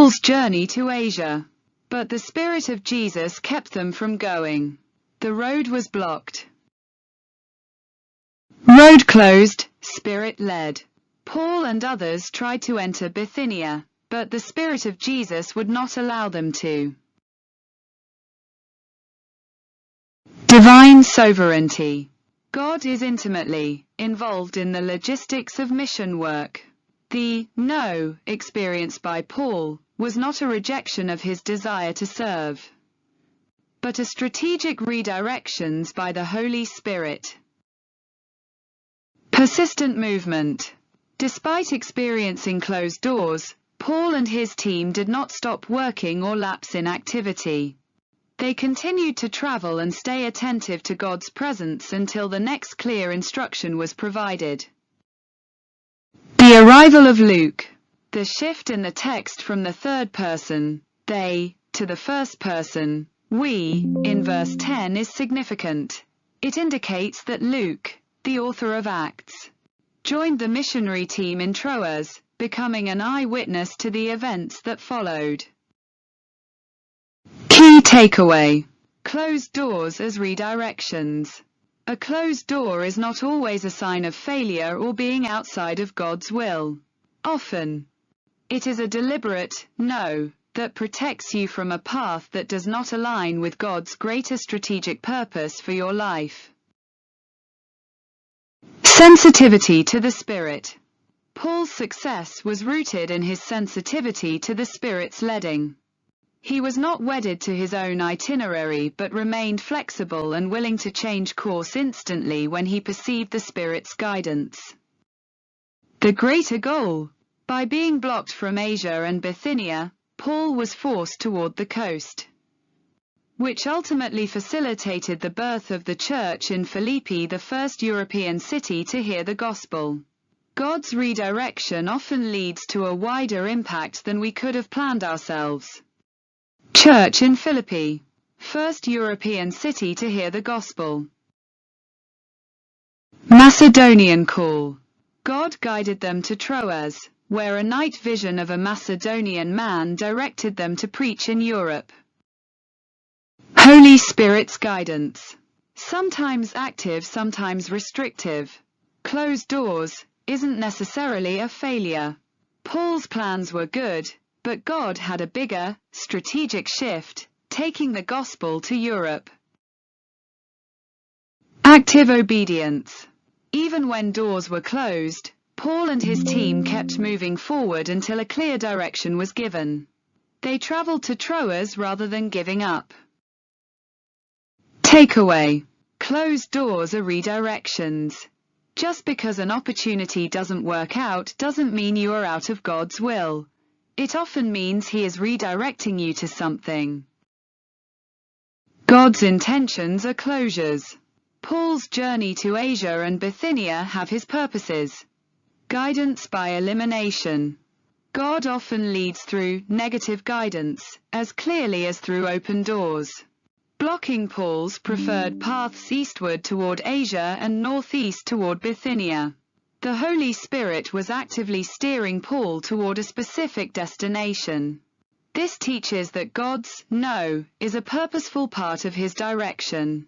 Paul's journey to Asia. But the Spirit of Jesus kept them from going. The road was blocked. Road closed, Spirit led. Paul and others tried to enter Bithynia, but the Spirit of Jesus would not allow them to. Divine sovereignty. God is intimately involved in the logistics of mission work. The no experienced by Paul was not a rejection of his desire to serve, but a strategic redirections by the Holy Spirit. Persistent movement. Despite experiencing closed doors, Paul and his team did not stop working or lapse in activity. They continued to travel and stay attentive to God's presence until the next clear instruction was provided. The arrival of Luke. The shift in the text from the third person, they, to the first person, we, in verse 10 is significant. It indicates that Luke, the author of Acts, joined the missionary team in Troas, becoming an eyewitness to the events that followed. Key takeaway. Closed doors as redirections. A closed door is not always a sign of failure or being outside of God's will. Often, it is a deliberate no that protects you from a path that does not align with God's greater strategic purpose for your life. Sensitivity to the Spirit. Paul's success was rooted in his sensitivity to the Spirit's leading. He was not wedded to his own itinerary but remained flexible and willing to change course instantly when he perceived the Spirit's guidance. The greater goal. By being blocked from Asia and Bithynia, Paul was forced toward the coast, which ultimately facilitated the birth of the church in Philippi, the first European city to hear the gospel. God's redirection often leads to a wider impact than we could have planned ourselves. Church in Philippi, first European city to hear the gospel. Macedonian call. God guided them to Troas, where a night vision of a Macedonian man directed them to preach in Europe. Holy Spirit's guidance. Sometimes active, sometimes restrictive. Closed doors isn't necessarily a failure. Paul's plans were good, but God had a bigger, strategic shift, taking the gospel to Europe. Active obedience. Even when doors were closed, Paul and his team kept moving forward until a clear direction was given. They traveled to Troas rather than giving up. Takeaway. Closed doors are redirections. Just because an opportunity doesn't work out doesn't mean you are out of God's will. It often means He is redirecting you to something. God's intentions are closures. Paul's journey to Asia and Bithynia have his purposes. Guidance by elimination. God often leads through negative guidance, as clearly as through open doors, blocking Paul's preferred paths eastward toward Asia and northeast toward Bithynia. The Holy Spirit was actively steering Paul toward a specific destination. This teaches that God's no is a purposeful part of His direction.